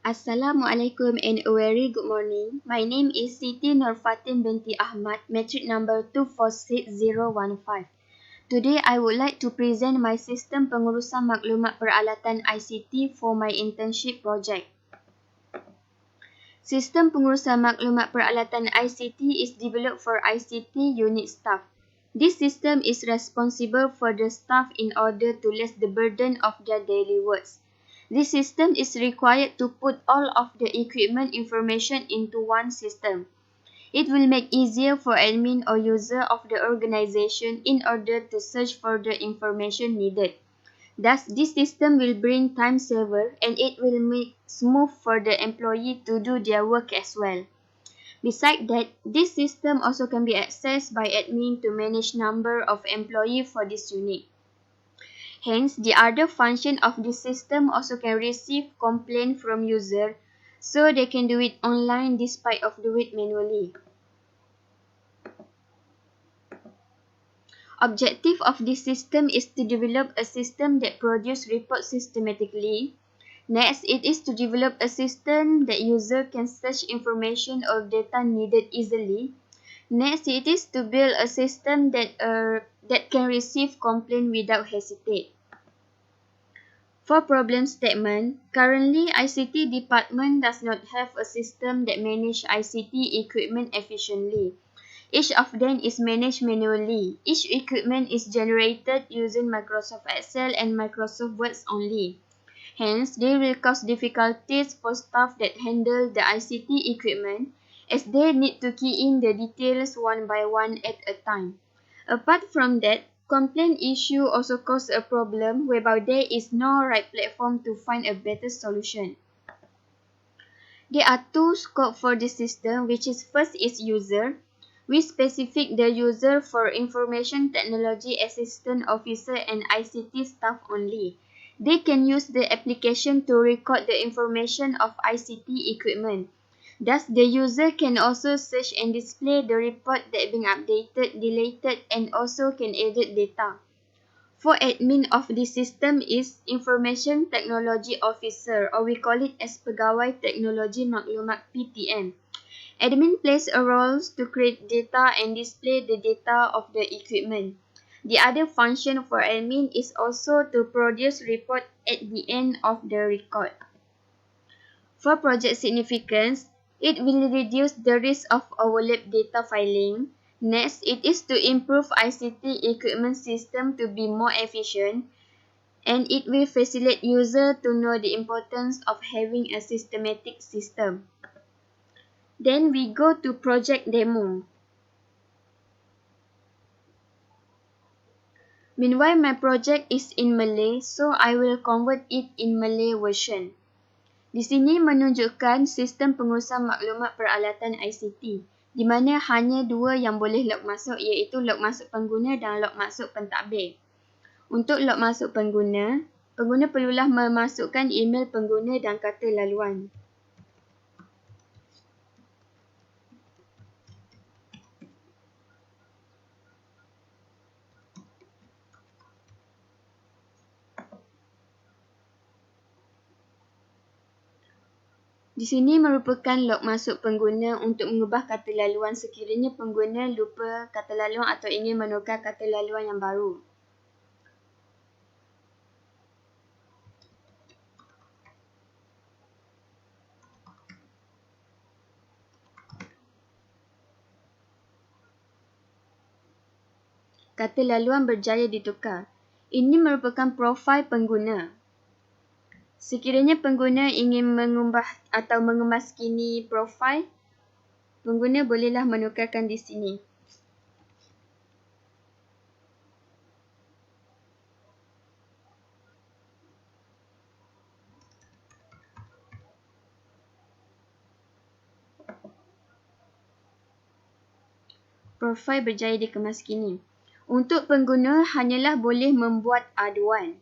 Assalamualaikum and a very good morning. My name is Siti Nurfatin binti Ahmad, metric number 246015. Today, I would like to present my Sistem Pengurusan Maklumat Peralatan ICT for my internship project. Sistem Pengurusan Maklumat Peralatan ICT is developed for ICT unit staff. This system is responsible for the staff in order to lessen the burden of their daily works. This system is required to put all of the equipment information into one system. It will make easier for admin or user of the organization in order to search for the information needed. Thus, this system will bring time saver and it will make smooth for the employee to do their work as well. Besides that, this system also can be accessed by admin to manage number of employees for this unit. Hence, the other function of this system also can receive complaint from user, so they can do it online despite of do it manually. Objective of this system is to develop a system that produce reports systematically. Next, it is to develop a system that user can search information or data needed easily. Next, it is to build a system that can receive complaint without hesitate. For problem statement, currently ICT department does not have a system that manage ICT equipment efficiently. Each of them is managed manually. Each equipment is generated using Microsoft Excel and Microsoft Word only. Hence, they will cause difficulties for staff that handle the ICT equipment as they need to key in the details one by one at a time. Apart from that, complaint issue also cause a problem whereby there is no right platform to find a better solution. There are two scopes for this system, which is first is user. We specify the user for Information Technology Assistant Officer and ICT staff only. They can use the application to record the information of ICT equipment. Thus, the user can also search and display the report that being updated, deleted, and also can edit data. For admin of this system is Information Technology Officer, or we call it as Pegawai Teknologi Maklumat PTM. Admin plays a role to create data and display the data of the equipment. The other function for admin is also to produce report at the end of the record. For project significance, it will reduce the risk of overlap data filing. Next, it is to improve ICT equipment system to be more efficient, and it will facilitate user to know the importance of having a systematic system. Then we go to project demo. Meanwhile, my project is in Malay, so I will convert it in Malay version. Di sini menunjukkan sistem pengurusan maklumat peralatan ICT, di mana hanya dua yang boleh log masuk iaitu log masuk pengguna dan log masuk pentadbir. Untuk log masuk pengguna, pengguna perlulah memasukkan email pengguna dan kata laluan. Di sini merupakan log masuk pengguna untuk mengubah kata laluan sekiranya pengguna lupa kata laluan atau ingin menukar kata laluan yang baru. Kata laluan berjaya ditukar. Ini merupakan profil pengguna. Sekiranya pengguna ingin mengubah atau mengemaskini profil, pengguna bolehlah menukarkan di sini. Profil berjaya dikemaskini. Untuk pengguna hanyalah boleh membuat aduan.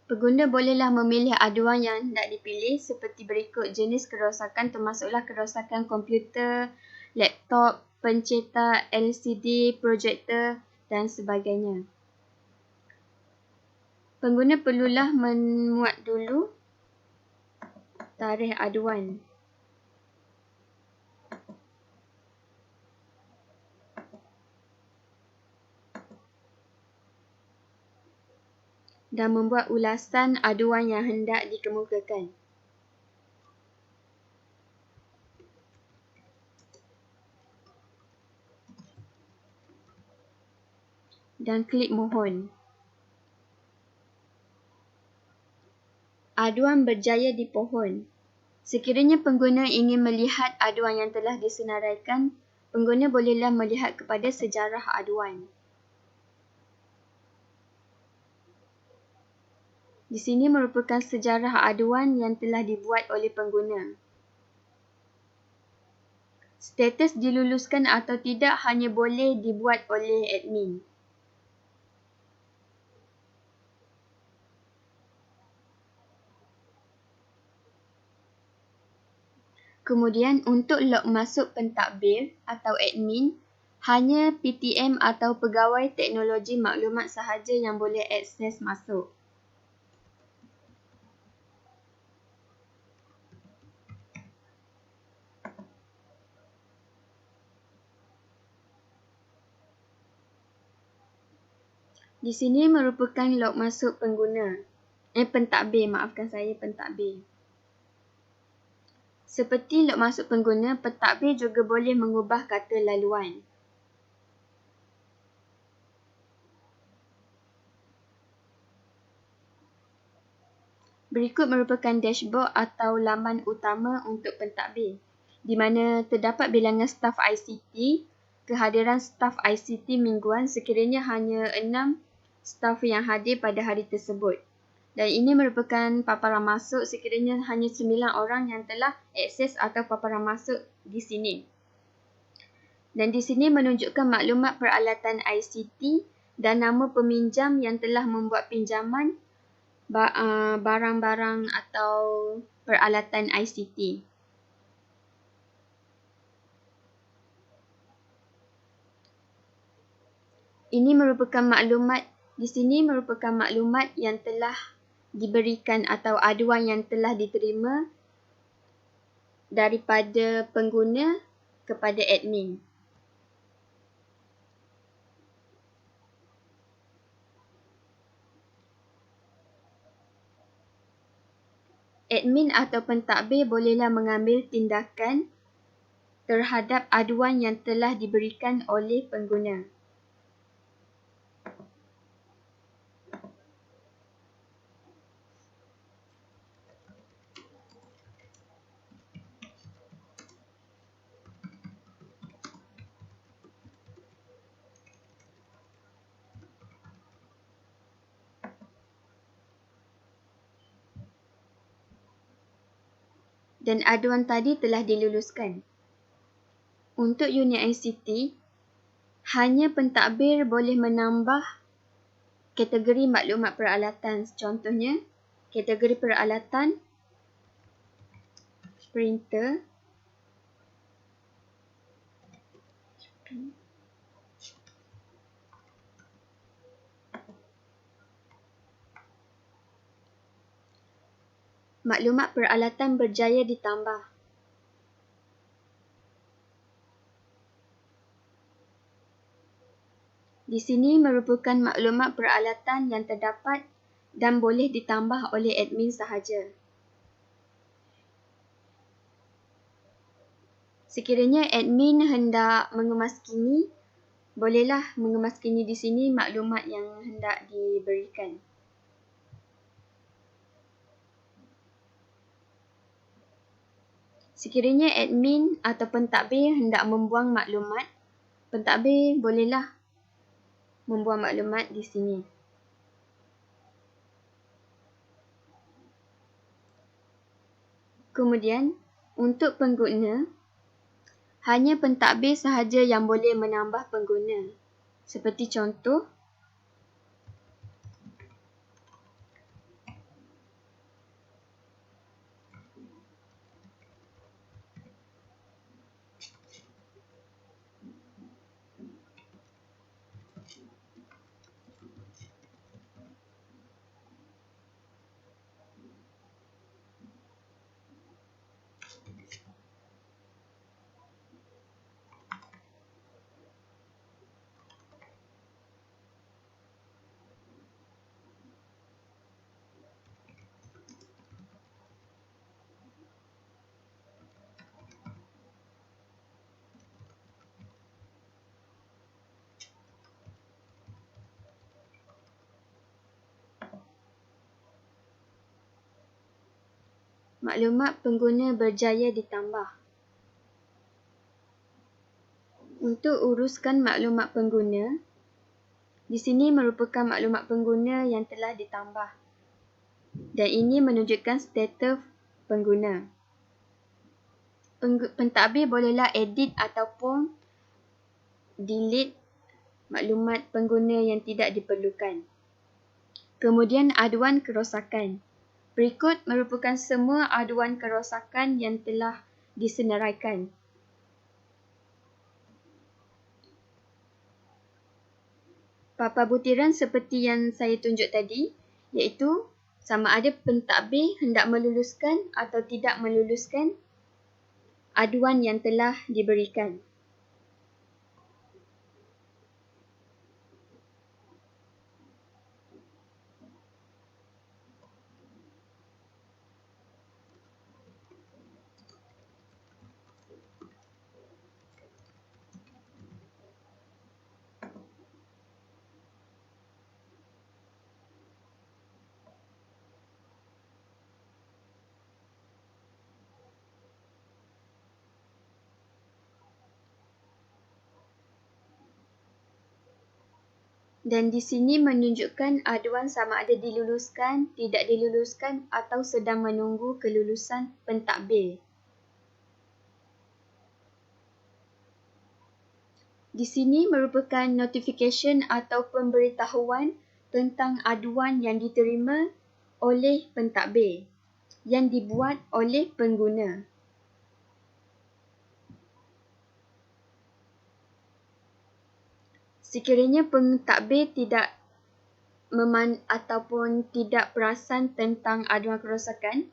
Pengguna bolehlah memilih aduan yang nak dipilih seperti berikut. Jenis kerosakan termasuklah kerosakan komputer, laptop, pencetak, LCD, projektor dan sebagainya. Pengguna perlulah memuat dulu tarikh aduan. Dan membuat ulasan aduan yang hendak dikemukakan. Dan klik mohon. Aduan berjaya dipohon. Sekiranya pengguna ingin melihat aduan yang telah disenaraikan, pengguna bolehlah melihat kepada sejarah aduan. Di sini merupakan sejarah aduan yang telah dibuat oleh pengguna. Status diluluskan atau tidak hanya boleh dibuat oleh admin. Kemudian untuk log masuk pentadbir atau admin, hanya PTM atau pegawai teknologi maklumat sahaja yang boleh akses masuk. Di sini merupakan log masuk pengguna. Pentadbir, maafkan saya, pentadbir. Seperti log masuk pengguna, pentadbir juga boleh mengubah kata laluan. Berikut merupakan dashboard atau laman utama untuk pentadbir, di mana terdapat bilangan staf ICT, kehadiran staf ICT mingguan sekiranya hanya 6 staf yang hadir pada hari tersebut. Dan ini merupakan paparan masuk sekiranya hanya 9 orang yang telah akses atau paparan masuk di sini. Dan di sini menunjukkan maklumat peralatan ICT dan nama peminjam yang telah membuat pinjaman barang-barang atau peralatan ICT. Ini merupakan maklumat, di sini merupakan maklumat yang telah diberikan atau aduan yang telah diterima daripada pengguna kepada admin. Admin atau pentadbir bolehlah mengambil tindakan terhadap aduan yang telah diberikan oleh pengguna. Dan aduan tadi telah diluluskan. Untuk unit ICT, hanya pentadbir boleh menambah kategori maklumat peralatan. Contohnya, kategori peralatan, printer, maklumat peralatan berjaya ditambah. Di sini merupakan maklumat peralatan yang terdapat dan boleh ditambah oleh admin sahaja. Sekiranya admin hendak mengemaskini, bolehlah mengemaskini di sini maklumat yang hendak diberikan. Sekiranya admin atau pentadbir hendak membuang maklumat, pentadbir bolehlah membuang maklumat di sini. Kemudian, untuk pengguna, hanya pentadbir sahaja yang boleh menambah pengguna. Seperti contoh, Maklumat pengguna berjaya ditambah. Untuk uruskan maklumat pengguna, di sini merupakan maklumat pengguna yang telah ditambah. Dan ini menunjukkan status pengguna. Pentadbir bolehlah edit ataupun delete maklumat pengguna yang tidak diperlukan. Kemudian aduan kerosakan. Berikut merupakan semua aduan kerosakan yang telah disenaraikan. Papan butiran seperti yang saya tunjuk tadi, iaitu sama ada pentadbir hendak meluluskan atau tidak meluluskan aduan yang telah diberikan. Dan di sini menunjukkan aduan sama ada diluluskan, tidak diluluskan atau sedang menunggu kelulusan pentadbir. Di sini merupakan notification atau pemberitahuan tentang aduan yang diterima oleh pentadbir yang dibuat oleh pengguna. Sekiranya pentadbir tidak ataupun tidak perasan tentang aduan kerosakan,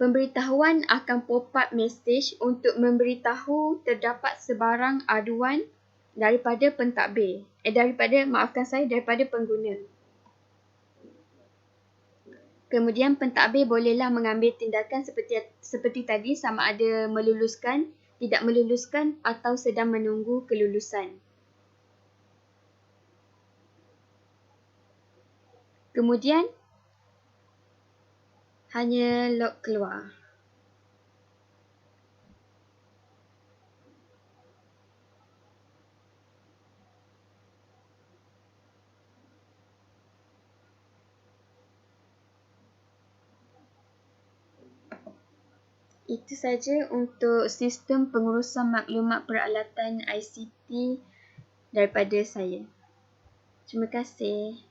pemberitahuan akan pop-up message untuk memberitahu terdapat sebarang aduan daripada pentadbir. Daripada pengguna. Kemudian pentadbir bolehlah mengambil tindakan seperti tadi sama ada meluluskan, tidak meluluskan atau sedang menunggu kelulusan. Kemudian hanya log keluar. Itu saja untuk sistem pengurusan maklumat peralatan ICT daripada saya. Terima kasih.